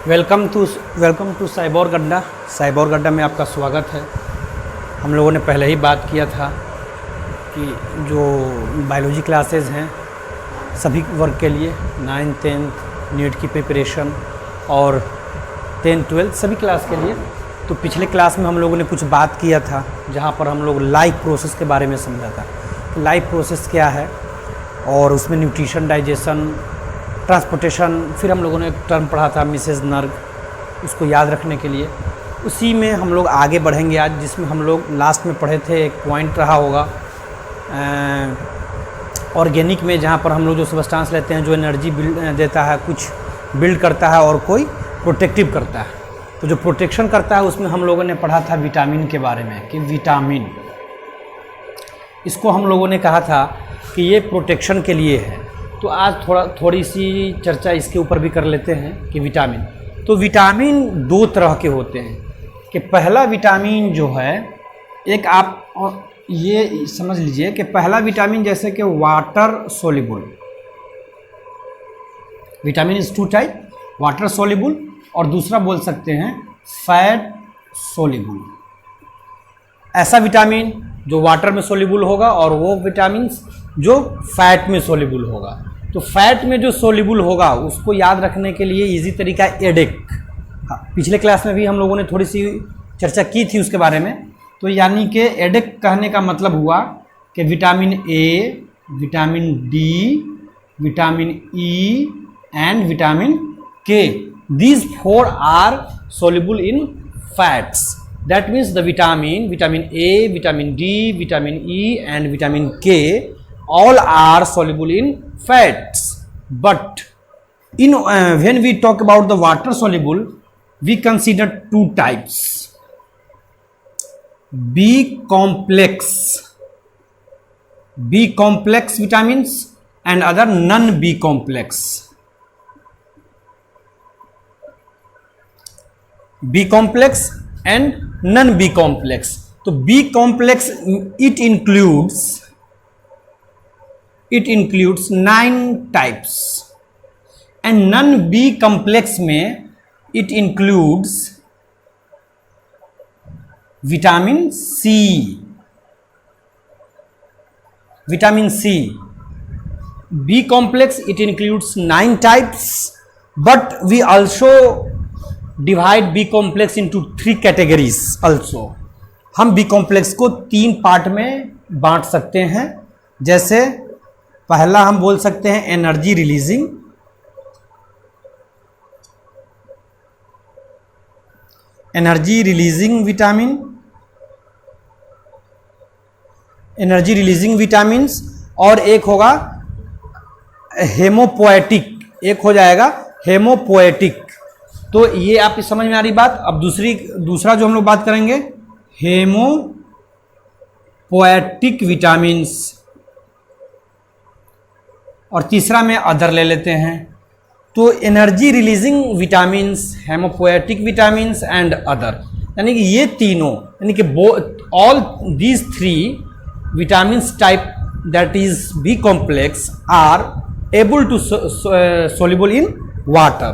Welcome to साइबोर गड्ढा। साइबोर गड्ढा में आपका स्वागत है। हम लोगों ने पहले ही बात किया था कि जो बायोलॉजी क्लासेस हैं सभी वर्ग के लिए 9th 10th नीट की प्रिपरेशन और 10th 12th सभी क्लास के लिए, तो पिछले क्लास में हम लोगों ने कुछ बात किया था जहाँ पर हम लोग लाइफ प्रोसेस के बारे में समझा था। लाइफ प्रोसेस क्या है और उसमें न्यूट्रिशन, डाइजेशन, ट्रांसपोर्टेशन, फिर हम लोगों ने एक टर्म पढ़ा था मिसेज नर्ग, उसको याद रखने के लिए उसी में हम लोग आगे बढ़ेंगे आज, जिसमें हम लोग लास्ट में पढ़े थे। एक पॉइंट रहा होगा ऑर्गेनिक में, जहाँ पर हम लोग जो सब्सटेंस लेते हैं जो एनर्जी देता है, कुछ बिल्ड करता है और कोई प्रोटेक्टिव करता है। तो जो प्रोटेक्शन करता है उसमें हम लोगों ने पढ़ा था विटामिन के बारे में कि विटामिन, इसको हम लोगों ने कहा था कि ये प्रोटेक्शन के लिए है। तो आज थोड़ी सी चर्चा इसके ऊपर भी कर लेते हैं कि विटामिन। तो विटामिन दो तरह के होते हैं कि पहला विटामिन जो है, एक आप ये समझ लीजिए कि पहला विटामिन जैसे कि water soluble, vitamin is two type, water soluble और दूसरा बोल सकते हैं फैट सोल्यूबल। ऐसा विटामिन जो वाटर में सोल्यूबल होगा और वो विटामिन जो फैट में सोल्यूबल होगा। तो फैट में जो सोल्यूबल होगा उसको याद रखने के लिए इजी तरीका एडेक। पिछले क्लास में भी हम लोगों ने थोड़ी सी चर्चा की थी उसके बारे में। तो यानी कि एडेक कहने का मतलब हुआ कि vitamin A, vitamin D, vitamin E and vitamin के, these four are soluble in fats. That means the vitamin A, vitamin D, vitamin E and vitamin K all are soluble in fats. But in when we talk about the water soluble, we consider two types: B complex vitamins and other non-B complex. B complex and non B complex. तो B complex it includes 9 types and non B complex में it includes vitamin C. Vitamin C. B complex it includes 9 types, but we also divide B complex into 3 categories also. हम B complex को 3 part में बांट सकते हैं। जैसे पहला हम बोल सकते हैं एनर्जी रिलीजिंग, विटामिन्स, और एक होगा हेमोपोएटिक, एक हो जाएगा हेमोपोएटिक। तो ये आपकी समझ में आ रही बात। अब दूसरा जो हम लोग बात करेंगे हेमोपोएटिक विटामिन्स, और तीसरा में अदर ले लेते हैं। तो energy releasing vitamins, haemopoietic vitamins and other, यानी कि ये तीनों, यानी कि all these 3 vitamins type that is B complex are able to soluble in water.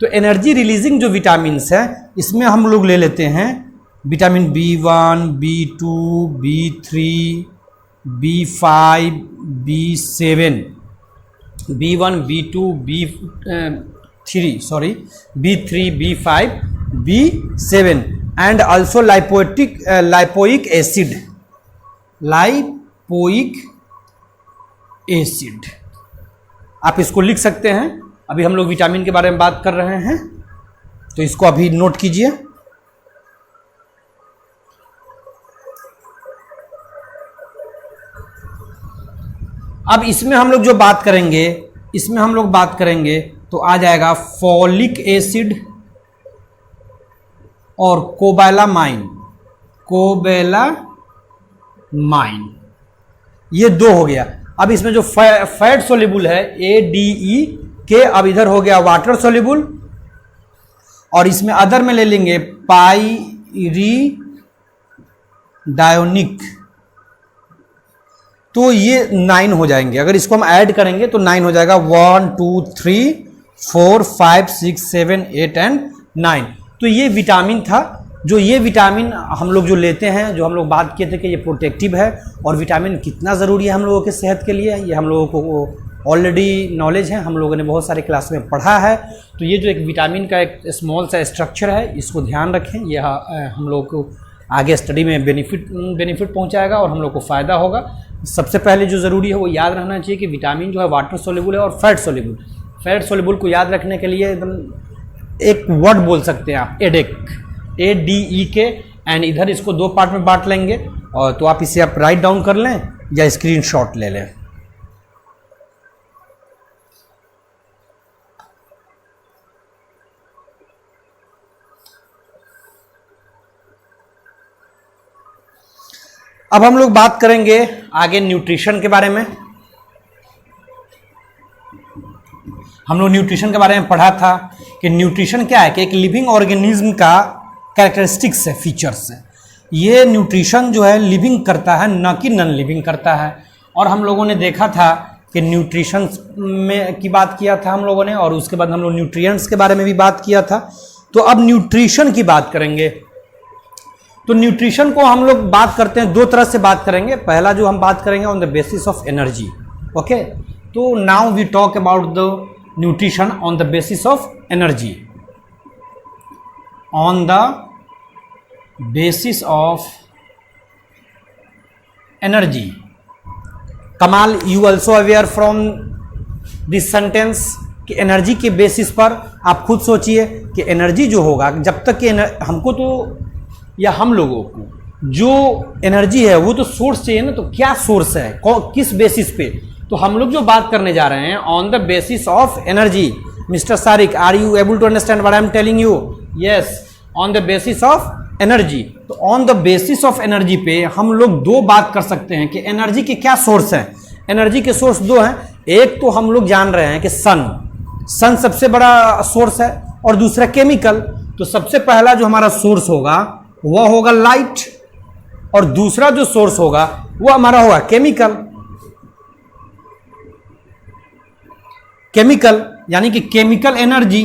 तो एनर्जी रिलीजिंग जो विटामिन्स हैं इसमें हम लोग ले लेते हैं vitamin B1, B2, B3, B5, B7, B1, B2, B3, B5, B7 and also lipoic acid। आप इसको लिख सकते हैं। अभी हम लोग विटामिन के बारे में बात कर रहे हैं, तो इसको अभी नोट कीजिए। अब इसमें हम लोग जो बात करेंगे, तो आ जाएगा फॉलिक एसिड और कोबालामाइन, ये 2 हो गया। अब इसमें जो फैट सोल्यूबल है ADE के, अब इधर हो गया वाटर सोल्यूबल, और इसमें अदर में ले लेंगे पाइरिडायोनिक। तो ये 9 हो जाएंगे। अगर इसको हम ऐड करेंगे तो 9 हो जाएगा। 1 2 3 4, 5, 6, 7, 8 एंड 9। तो ये विटामिन था, जो ये विटामिन हम लोग जो लेते हैं, जो हम लोग बात किए थे कि ये प्रोटेक्टिव है और विटामिन कितना ज़रूरी है हम लोगों के सेहत के लिए, ये हम लोगों को ऑलरेडी नॉलेज है, हम लोगों ने बहुत सारे क्लास में पढ़ा है। तो ये जो एक विटामिन का एक स्मॉल सा स्ट्रक्चर है, इसको ध्यान रखें, यह हम लोग को आगे स्टडी में बेनिफिट पहुंचाएगा और हम लोग को फ़ायदा होगा। सबसे पहले जो ज़रूरी है वो याद रहना चाहिए कि विटामिन जो है वाटर सोल्यूबल है और फैट सोल्यूबल। फैट सोल्यूबल को याद रखने के लिए एकदम एक वर्ड बोल सकते हैं आप, एडेक, ADEK, एंड इधर इसको 2 पार्ट में बांट लेंगे, और तो आप इसे आप राइट डाउन कर लें या स्क्रीनशॉट ले लें। अब हम लोग बात करेंगे आगे न्यूट्रिशन के बारे में। हम लोग न्यूट्रिशन के बारे में पढ़ा था कि न्यूट्रिशन क्या है, कि एक लिविंग ऑर्गेनिज्म का कैरेक्टरिस्टिक्स है, फीचर्स है। ये न्यूट्रिशन जो है लिविंग करता है, न कि नॉन लिविंग करता है। और हम लोगों ने देखा था कि न्यूट्रिशन में की बात किया था हम लोगों ने, और उसके बाद हम लोग न्यूट्रिएंट्स के बारे में भी बात किया था। तो अब न्यूट्रिशन की बात करेंगे। तो न्यूट्रिशन को हम लोग बात करते हैं, 2 तरह से बात करेंगे। पहला जो हम बात करेंगे on the basis of energy. Okay, तो now we talk about the nutrition on the basis of energy. On the basis of energy. Kamal, you also aware from this sentence कि एनर्जी के बेसिस पर आप खुद सोचिए कि एनर्जी जो होगा, जब तक कि हमको तो या हम लोगों को जो एनर्जी है वो तो सोर्स चाहिए ना। तो क्या सोर्स है, किस बेसिस पे? तो हम लोग जो बात करने जा रहे हैं on the basis of energy. Mister Sarik, are you able to understand what I am telling you? Yes, on the basis of energy. तो on the basis of energy पे हम लोग 2 बात कर सकते हैं कि एनर्जी के क्या सोर्स हैं। एनर्जी के सोर्स 2 हैं। एक तो हम लोग जान रहे हैं कि सन सबसे बड़ा सोर्स है, और दूसरा केमिकल। तो सबसे पहला जो हमारा सोर्स होगा वह होगा लाइट, और दूसरा जो सोर्स होगा वह हमारा होगा केमिकल। केमिकल यानी कि केमिकल एनर्जी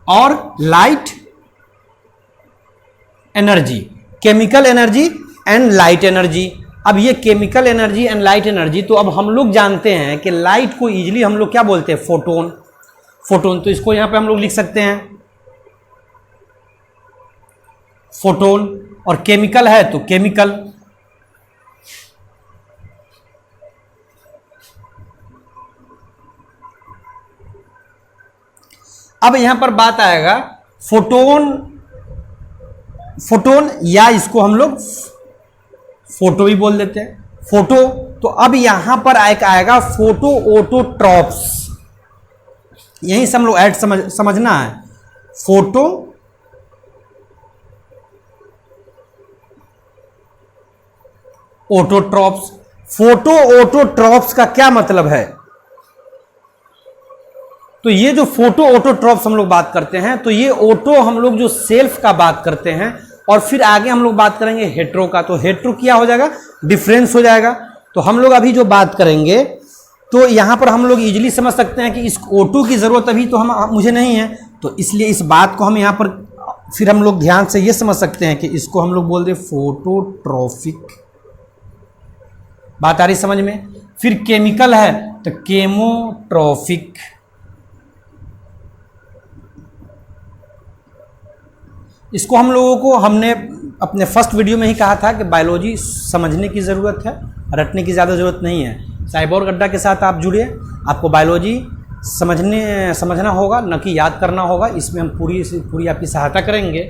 और light energy, chemical energy and light energy. अब ये chemical energy and light energy, तो अब हम लोग जानते हैं कि लाइट को इजीली हम लोग क्या बोलते हैं? फोटोन। फोटोन, तो इसको यहां पे हम लोग लिख सकते हैं फोटोन। और केमिकल है तो केमिकल। अब यहां पर बात आएगा फोटोन या इसको हम लोग फोटो भी बोल देते हैं, फोटो। तो अब यहां पर एक आएगा फोटो ऑटोट्रॉप्स। यहीं से हम लोग ऐड समझना है। Photo autotrophs. फोटो ऑटोट्रॉप्स का क्या मतलब है? तो ये जो फोटो ऑटोट्रॉप्स हम लोग बात करते हैं, तो ये ऑटो हम लोग जो सेल्फ का बात करते हैं, और फिर आगे हम लोग बात करेंगे हेट्रो का। तो हेट्रो क्या हो जाएगा? डिफरेंस हो जाएगा। तो हम लोग अभी जो बात करेंगे, तो यहां पर हम लोग इजीली समझ सकते हैं कि इस ऑटो की जरूरत अभी तो मुझे नहीं है, तो इसलिए इस बात को हम यहां पर फिर हम लोग ध्यान से ये समझ सकते हैं कि इसको हम लोग बोल दे फोटोट्रॉफिक। बात आ रही समझ में? फिर केमिकल है तो केमोट्रॉफिक। इसको हम लोगों को हमने अपने फर्स्ट वीडियो में ही कहा था कि बायोलॉजी समझने की ज़रूरत है, रटने की ज़्यादा ज़रूरत नहीं है। साइबोर्ग अड्डा के साथ आप जुड़िए, आपको बायोलॉजी समझना होगा, न कि याद करना होगा। इसमें हम पूरी आपकी सहायता करेंगे।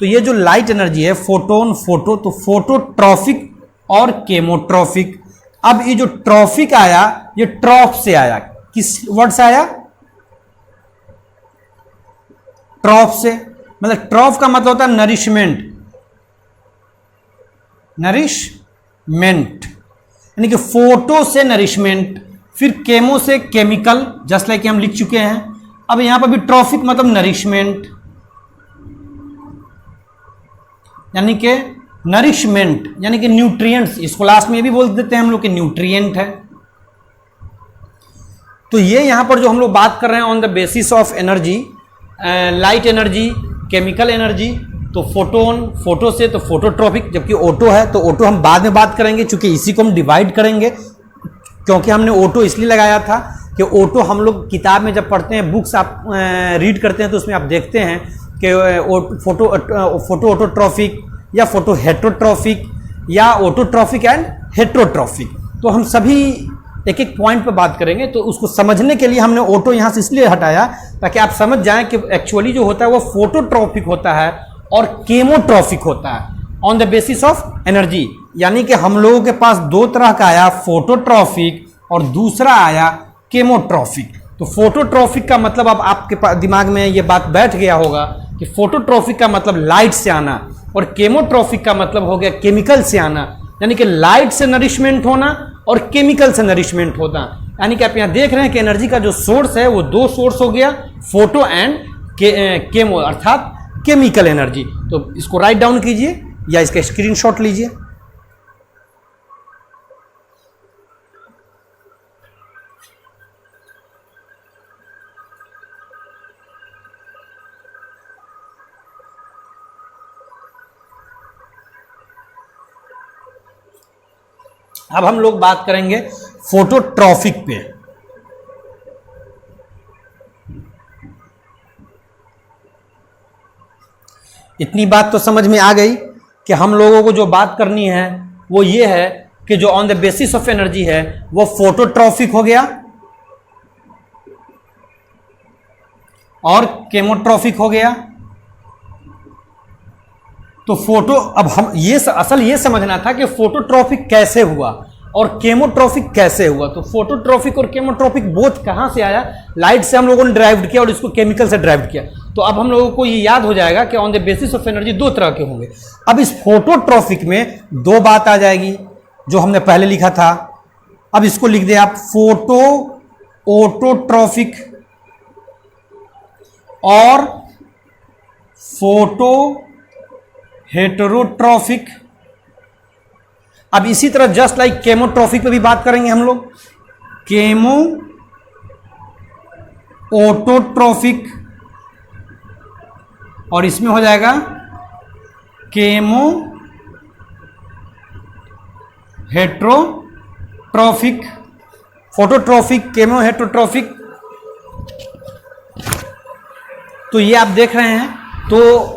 तो ये जो लाइट एनर्जी है, फोटोन, फोटो, तो फोटोट्रॉफिक और केमोट्रॉफिक। अब ये जो ट्रॉफिक आया, ये ट्रॉफ से आया। किस वर्ड से आया? ट्रॉफ से। मतलब ट्रॉफ का मतलब होता है नरिशमेंट। नरिशमेंट यानी कि फोटो से नरिशमेंट, फिर केमो से केमिकल, जस्ट लाइक हम लिख चुके हैं। अब यहां पर भी ट्रॉफिक मतलब नरिशमेंट, यानी कि नरिशमेंट यानी कि न्यूट्रिएंट्स। इसको लास्ट में ये भी बोल देते हैं हम लोग कि न्यूट्रिएंट है। तो ये यहाँ पर जो हम लोग बात कर रहे हैं on the basis of energy, light energy, chemical energy, तो फोटोन, फोटो से तो फोटोट्रॉपिक, जबकि ऑटो है तो ऑटो हम बाद में बात करेंगे, चूंकि इसी को हम डिवाइड करेंगे, क्योंकि हमने ऑटो इसलिए लगाया था कि ऑटो हम लोग किताब में जब पढ़ते हैं, बुक्स आप रीड करते हैं तो उसमें आप देखते हैं कि फोटो ऑटोट्रॉफिक या फोटो हेट्रोट्रॉफिक या ऑटोट्रॉफिक एंड हेट्रोट्रॉफिक। तो हम सभी एक एक पॉइंट पे बात करेंगे, तो उसको समझने के लिए हमने ऑटो यहाँ से इसलिए हटाया ताकि आप समझ जाएं कि एक्चुअली जो होता है वो फोटोट्रॉफिक होता है और केमोट्रॉफिक होता है on the basis of energy. यानी कि हम लोगों के पास दो तरह का आया, फोटोट्रॉफिक और दूसरा आया केमोट्रॉफिक। तो फोटोट्रॉफिक का मतलब अब आपके दिमाग में ये बात बैठ गया होगा कि फोटोट्रॉफिक का मतलब लाइट से आना और केमोट्रॉफिक का मतलब हो गया केमिकल से आना, यानी कि लाइट से नरिशमेंट होना और केमिकल से नरिशमेंट होना। यानी कि आप यहाँ देख रहे हैं कि एनर्जी का जो सोर्स है वो दो सोर्स हो गया, फोटो एंड केमो अर्थात केमिकल एनर्जी। तो इसको राइट डाउन कीजिए या इसका स्क्रीनशॉट लीजिए। अब हम लोग बात करेंगे फोटोट्रॉफिक पे। इतनी बात तो समझ में आ गई कि हम लोगों को जो बात करनी है वो ये है कि जो on the basis of energy है वो फोटोट्रॉफिक हो गया और केमोट्रॉफिक हो गया। तो फोटो, अब हम ये असल ये समझना था कि फोटोट्रॉफिक कैसे हुआ और केमोट्रॉफिक कैसे हुआ। तो फोटोट्रॉफिक और केमोट्रॉफिक बोथ कहां से आया, लाइट से हम लोगों ने ड्राइव किया और इसको केमिकल से ड्राइव किया। तो अब हम लोगों को ये याद हो जाएगा कि on the basis of energy दो तरह के होंगे। अब इस फोटोट्रॉफिक में दो बात आ जाएगी जो हमने पहले लिखा था। अब इसको लिख दे आप, फोटो ऑटोट्रॉफिक और फोटो हेटेरोट्रॉफिक। अब इसी तरह जस्ट लाइक केमोट्रॉफिक पे भी बात करेंगे हम लोग, केमो ऑटोट्रॉफिक और इसमें हो जाएगा chemo heterotrophic. Phototrophic, chemo heterotrophic, तो ये आप देख रहे हैं। तो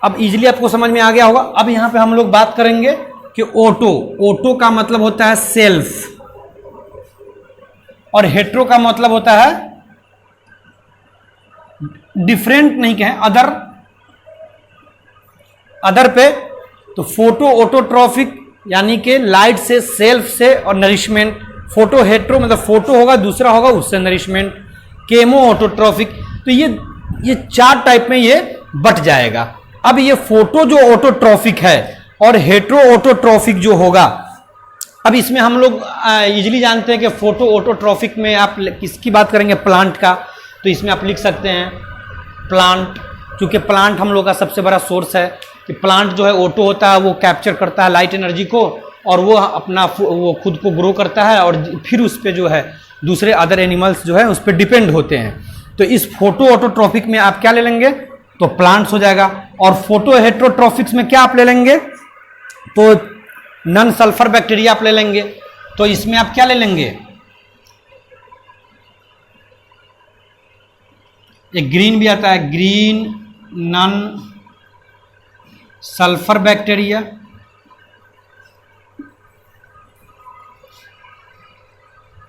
अब इजीली आपको समझ में आ गया होगा। अब यहां पे हम लोग बात करेंगे कि ऑटो, ऑटो का मतलब होता है सेल्फ और हेट्रो का मतलब होता है डिफरेंट, नहीं कहें अदर, अदर पे। तो फोटो ऑटोट्रॉफिक यानी कि लाइट से, सेल्फ से और नरिशमेंट। फोटो हेट्रो मतलब फोटो होगा, दूसरा होगा उससे नरिशमेंट। केमो ऑटोट्रॉफिक, तो ये चार टाइप में ये बट जाएगा। अब ये फोटो जो ऑटोट्रॉफिक है और हेट्रो ऑटोट्रॉफिक जो होगा, अब इसमें हम लोग इजीली जानते हैं कि फोटो ऑटोट्रॉफिक में आप किसकी बात करेंगे, प्लांट का। तो इसमें आप लिख सकते हैं प्लांट, क्योंकि प्लांट हम लोग का सबसे बड़ा सोर्स है कि प्लांट जो है ऑटो होता है, वो कैप्चर करता है लाइट एनर्जी को और वो अपना वो खुद को ग्रो करता है और फिर उस पर जो है दूसरे अदर एनिमल्स जो है उस पर डिपेंड होते हैं। तो इस फोटो ऑटोट्रॉफिक में आप क्या ले लेंगे, तो प्लांट्स हो जाएगा। और फोटो हेट्रोट्रॉफिक्स में क्या आप ले लेंगे, तो नन सल्फर बैक्टीरिया आप ले लेंगे। तो इसमें आप क्या ले लेंगे, एक ग्रीन भी आता है, ग्रीन नन सल्फर बैक्टीरिया।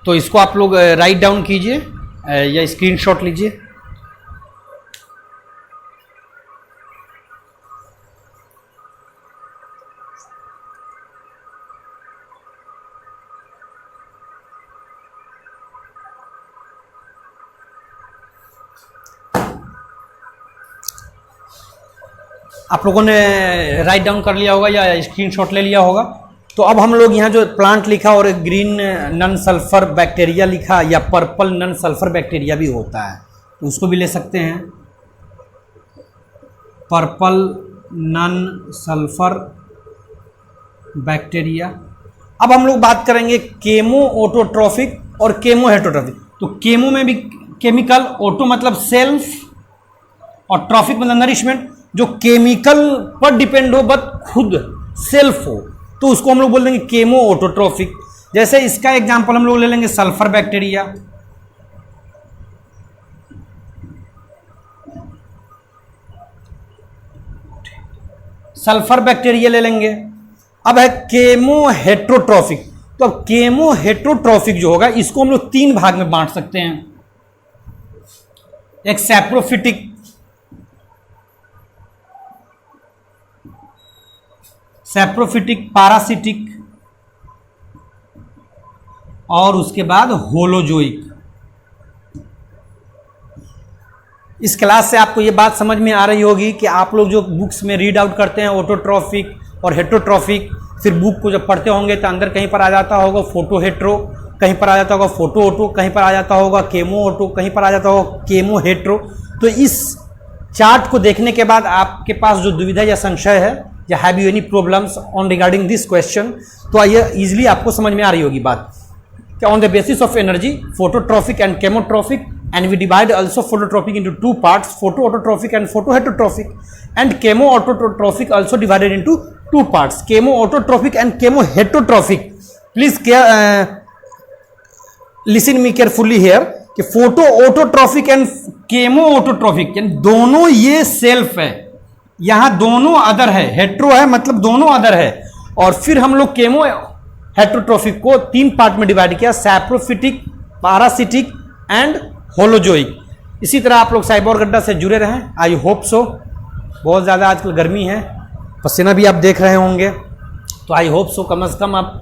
तो इसको आप लोग राइट डाउन कीजिए या स्क्रीनशॉट लीजिए। आप लोगों ने राइट डाउन कर लिया होगा या स्क्रीनशॉट ले लिया होगा। तो अब हम लोग यहाँ जो प्लांट लिखा और ग्रीन नन सल्फर बैक्टीरिया लिखा या पर्पल नन सल्फर बैक्टीरिया भी होता है, तो उसको भी ले सकते हैं, पर्पल नन सल्फर बैक्टीरिया। अब हम लोग बात करेंगे केमो ऑटोट्रॉफिक और केमो हेट्रोट्रॉफिक। तो केमो में भी केमिकल, ऑटो मतलब सेल्फ और ट्रॉफिक मतलब नरिशमेंट, जो केमिकल पर डिपेंड हो बट खुद सेल्फ हो, तो उसको हम लोग बोल देंगे केमो ऑटोट्रॉफिक। जैसे इसका एग्जांपल हम लोग ले लेंगे सल्फर बैक्टीरिया, सल्फर बैक्टीरिया ले लेंगे। अब है केमो हेट्रोट्रॉफिक। तो अब केमो हेट्रोट्रॉफिक जो होगा इसको हम लोग 3 भाग में बांट सकते हैं। एक सैप्रोफिटिक, पैरासिटिक और उसके बाद होलोजोइक। इस क्लास से आपको ये बात समझ में आ रही होगी कि आप लोग जो बुक्स में रीड आउट करते हैं ऑटोट्रॉफिक और हेट्रोट्रॉफिक, फिर बुक को जब पढ़ते होंगे तो अंदर कहीं पर आ जाता होगा फोटो हेट्रो, कहीं पर आ जाता होगा फोटो ऑटो, कहीं पर आ जाता होगा केमो ऑटो, कहीं पर आ जाता होगा केमो हेट्रो। तो इस चार्ट को देखने के बाद आपके पास जो दुविधा या संशय है, या have you any problems on regarding this question, तो ये इजीली आपको समझ में आ रही होगी बात कि on the basis of energy phototrophic and chemotrophic, and we divide also phototropic into 2 parts, photoautotrophic and photoheterotrophic, and chemoautotrophic also divided into 2 parts, chemoautotrophic and chemoheterotrophic. Please listen me carefully here कि photoautotrophic and chemoautotrophic यानी दोनों ये self है, यहाँ दोनों other है, hetero है मतलब दोनों अदर है, और फिर हम लोग केमो हेट्रोट्रॉफिक को 3 पार्ट में डिवाइड किया, सैप्रोफिटिक, पैरासिटिक एंड होलोजोइक। इसी तरह आप लोग साइबोर गड्ढा से जुड़े रहें। I hope so. बहुत ज़्यादा आजकल गर्मी है, पसीना भी आप देख रहे होंगे, तो आई होप सो कम से कम आप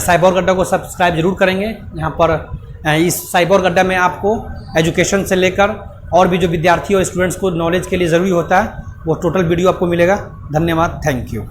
साइबोर गड्ढा को सब्सक्राइब जरूर करेंगे। यहाँ पर इस साइबोर गड्ढा में आपको एजुकेशन से लेकर और भी जो विद्यार्थी और स्टूडेंट्स को नॉलेज के लिए ज़रूरी होता है वो टोटल वीडियो आपको मिलेगा। धन्यवाद, थैंक यू।